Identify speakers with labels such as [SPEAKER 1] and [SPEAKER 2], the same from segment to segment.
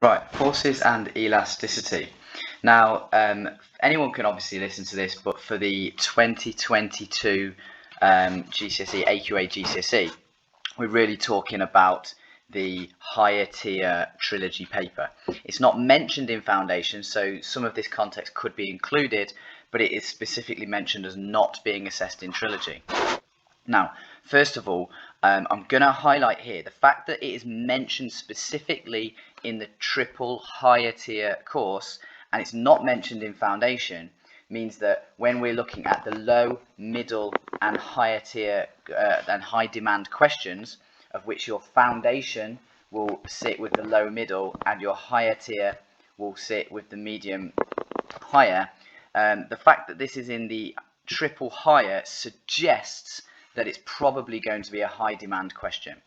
[SPEAKER 1] Right, forces and elasticity. Now, anyone can obviously listen to this, but for the 2022 GCSE, AQA GCSE, we're really talking about the higher tier trilogy paper. It's not mentioned in foundation, so some of this context could be included, but it is specifically mentioned as not being assessed in trilogy. Now, first of all, I'm going to highlight here the fact that it is mentioned specifically in the triple higher tier course and it's not mentioned in foundation means that when we're looking at the low, middle and higher tier and high demand questions, of which your foundation will sit with the low middle and your higher tier will sit with the medium higher, the fact that this is in the triple higher suggests that it's probably going to be a high demand question.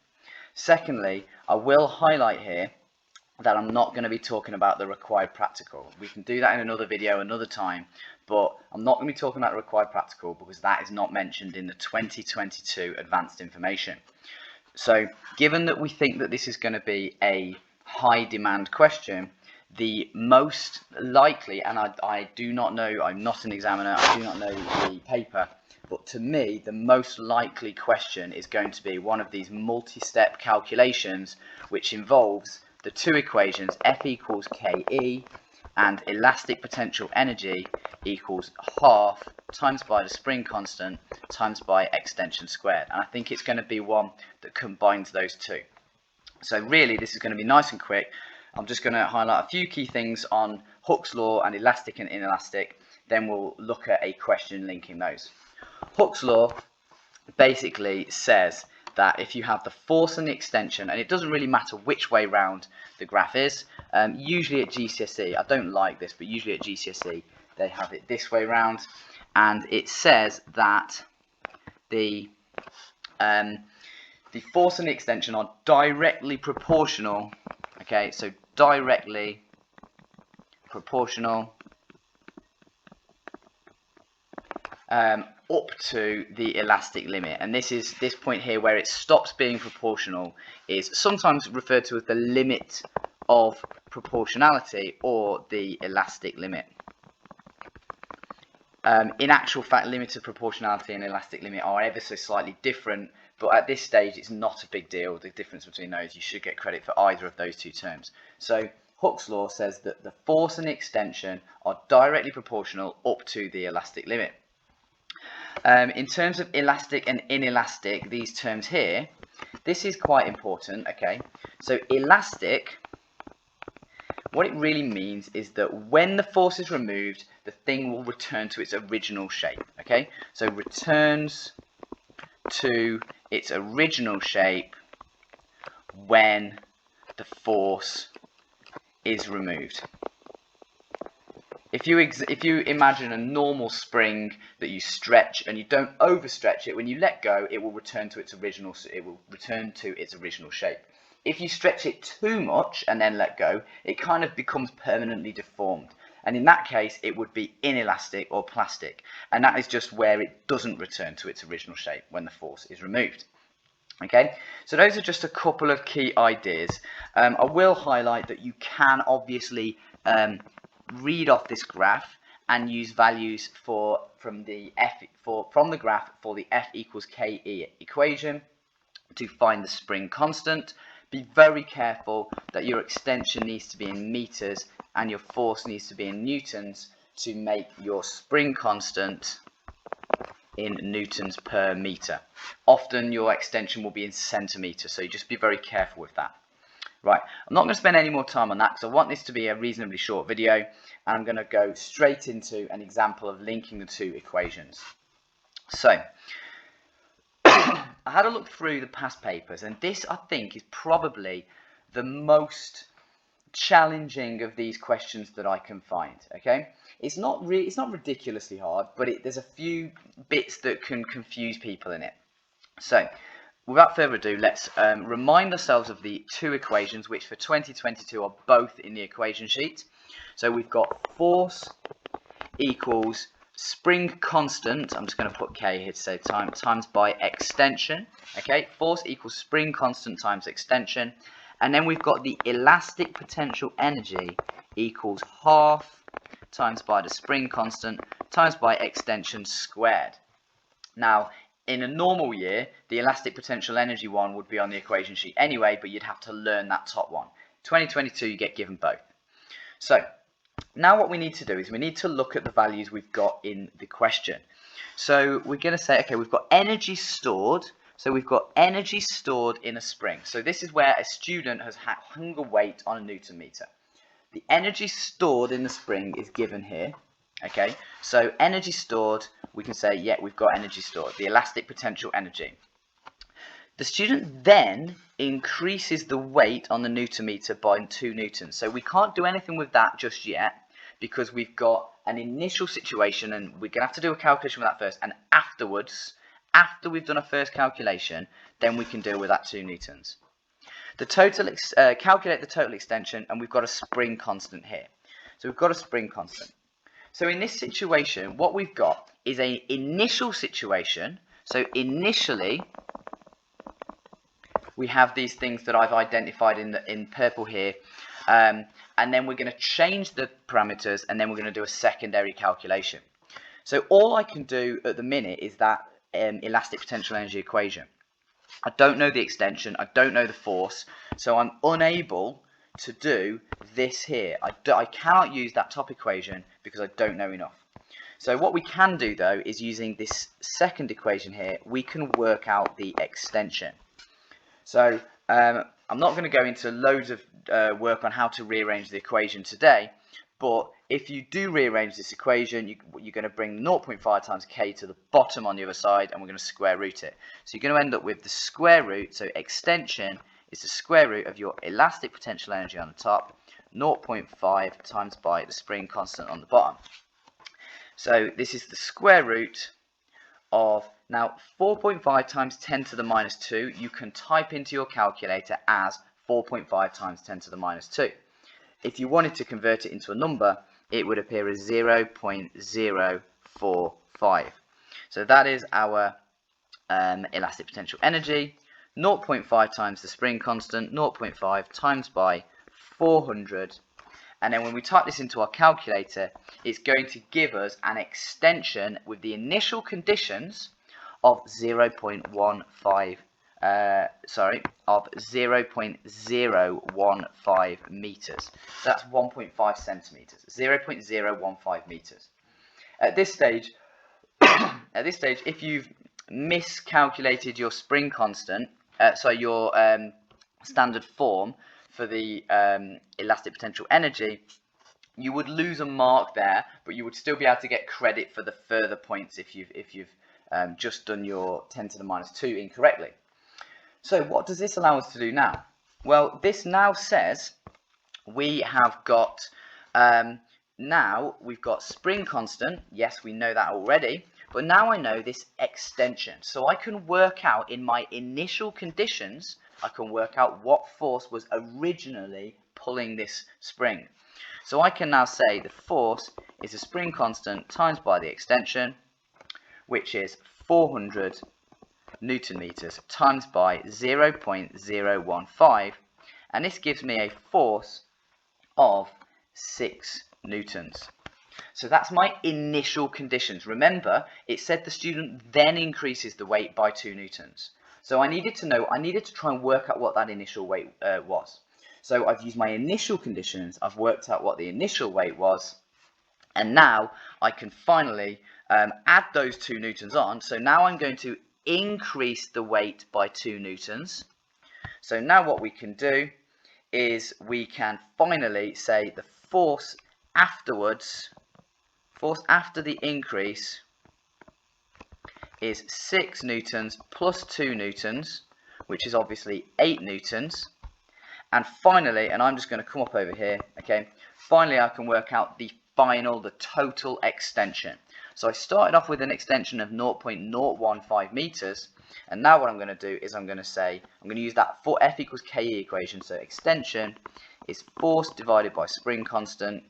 [SPEAKER 1] Secondly, I will highlight here that I'm not going to be talking about the required practical. We can do that in another video another time, but I'm not going to be talking about the required practical because that is not mentioned in the 2022 advanced information. So given that we think that this is going to be a high demand question, the most likely, and I do not know, I'm not an examiner, I do not know the paper, but to me the most likely question is going to be one of these multi-step calculations which involves the two equations F equals KE and elastic potential energy equals half times by the spring constant times by extension squared. And I think it's going to be one that combines those two. So really this is going to be nice and quick. I'm just going to highlight a few key things on Hooke's law and elastic and inelastic, then we'll look at a question linking those. Hooke's law basically says that if you have the force and the extension, and it doesn't really matter which way round the graph is, usually at GCSE, I don't like this, but usually at GCSE they have it this way round, and it says that the force and the extension are directly proportional. Okay, so directly proportional up to the elastic limit, and this point here where it stops being proportional is sometimes referred to as the limit of proportionality or the elastic limit. In actual fact, limit of proportionality and elastic limit are ever so slightly different, but at this stage it's not a big deal, the difference between those. You should get credit for either of those two terms. So Hooke's law says that the force and the extension are directly proportional up to the elastic limit. In terms of elastic and inelastic, these terms here, this is quite important. Okay, so elastic, what it really means is that when the force is removed, the thing will return to its original shape. Okay, so returns to its original shape when the force is removed. If you imagine a normal spring that you stretch and you don't overstretch it, when you let go, it will return to its original shape. If you stretch it too much and then let go, it kind of becomes permanently deformed. And in that case, it would be inelastic or plastic. And that is just where it doesn't return to its original shape when the force is removed. Okay, so those are just a couple of key ideas. I will highlight that you can obviously read off this graph and use values from the graph for the F equals KE equation to find the spring constant. Be very careful that your extension needs to be in meters and your force needs to be in newtons to make your spring constant in newtons per meter. Often your extension will be in centimeters, so you just be very careful with that. Right, I'm not going to spend any more time on that because I want this to be a reasonably short video, and I'm going to go straight into an example of linking the two equations. So I had a look through the past papers, and this I think is probably the most challenging of these questions that I can find. Okay, it's not ridiculously hard, but there's a few bits that can confuse people in it. So without further ado, let's remind ourselves of the two equations, which for 2022 are both in the equation sheet. So we've got force equals spring constant, I'm just going to put K here to save time, times by extension. Okay, force equals spring constant times extension. And then we've got the elastic potential energy equals half times by the spring constant times by extension squared. Now, in a normal year, the elastic potential energy one would be on the equation sheet anyway, but you'd have to learn that top one. 2022, you get given both. So, now what we need to do is we need to look at the values we've got in the question. So, we're going to say, okay, we've got energy stored. So, we've got energy stored in a spring. So, this is where a student has hung a weight on a Newton meter. The energy stored in the spring is given here. Okay, so energy stored, we can say, yeah, we've got energy stored, the elastic potential energy. The student then increases the weight on the Newton meter by 2 newtons. So we can't do anything with that just yet because we've got an initial situation and we're going to have to do a calculation with that first. And afterwards, after we've done a first calculation, then we can deal with that 2 newtons. The total, calculate the total extension, and we've got a spring constant here. So we've got a spring constant. So in this situation, what we've got is an initial situation. So initially, we have these things that I've identified in purple here. And then we're going to change the parameters, and then we're going to do a secondary calculation. So all I can do at the minute is that elastic potential energy equation. I don't know the extension, I don't know the force, so I'm unable to do this here. I cannot use that top equation because I don't know enough. So what we can do though is using this second equation here, we can work out the extension. So I'm not going to go into loads of work on how to rearrange the equation today, but if you do rearrange this equation, you're going to bring 0.5 times k to the bottom on the other side, and we're going to square root it. So you're going to end up with the square root, so extension is the square root of your elastic potential energy on the top, 0.5 times by the spring constant on the bottom. So this is the square root of, now 4.5 times 10 to the minus 2, you can type into your calculator as 4.5 times 10 to the minus 2. If you wanted to convert it into a number, it would appear as 0.045. So that is our elastic potential energy. 0.5 times the spring constant, 0.5 times by 400. And then when we type this into our calculator, it's going to give us an extension with the initial conditions of 0.15 of 0.015 meters. So that's 1.5 centimeters, 0.015 meters. At this stage, if you've miscalculated your spring constant, your standard form for the elastic potential energy, you would lose a mark there, but you would still be able to get credit for the further points if you've just done your 10 to the minus 2 incorrectly. So what does this allow us to do now? Well, this now says we have got, now we've got spring constant. Yes, we know that already. But now I know this extension. So I can work out in my initial conditions, I can work out what force was originally pulling this spring. So I can now say the force is a spring constant times by the extension, which is 400 Newton meters times by 0.015, and this gives me a force of 6 newtons. So that's my initial conditions. Remember, it said the student then increases the weight by 2 newtons. So I needed to try and work out what that initial weight was. So I've used my initial conditions, I've worked out what the initial weight was, and now I can finally add those 2 newtons on. So now I'm going to increase the weight by 2 newtons. So now what we can do is we can finally say the force afterwards, force after the increase, is 6 newtons plus 2 newtons, which is obviously 8 newtons. And finally, and I'm just going to come up over here, okay, finally I can work out the total extension. So I started off with an extension of 0.015 meters, and now what I'm going to do is I'm going to use that for F equals KE equation. So extension is force divided by spring constant,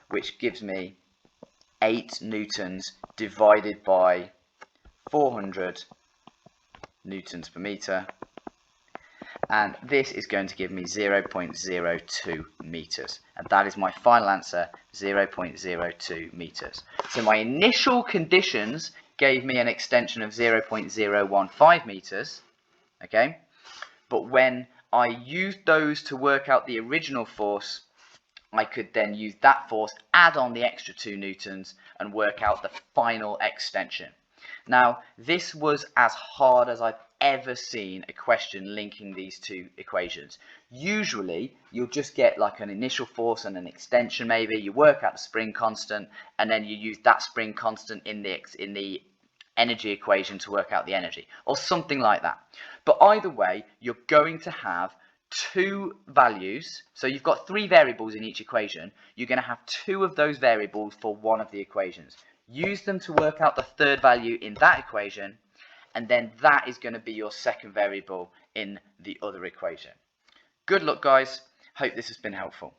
[SPEAKER 1] which gives me 8 newtons divided by 400 newtons per meter. and this is going to give me 0.02 meters, and that is my final answer, 0.02 meters. So my initial conditions gave me an extension of 0.015 meters, okay, but when I used those to work out the original force, I could then use that force, add on the extra 2 newtons, and work out the final extension. Now, this was as hard as I've ever seen a question linking these two equations. Usually, you'll just get like an initial force and an extension maybe, you work out the spring constant, and then you use that spring constant in the energy equation to work out the energy, or something like that. But either way, you're going to have two values, so you've got three variables in each equation. You're going to have two of those variables for one of the equations. Use them to work out the third value in that equation, and then that is going to be your second variable in the other equation. Good luck, guys. Hope this has been helpful.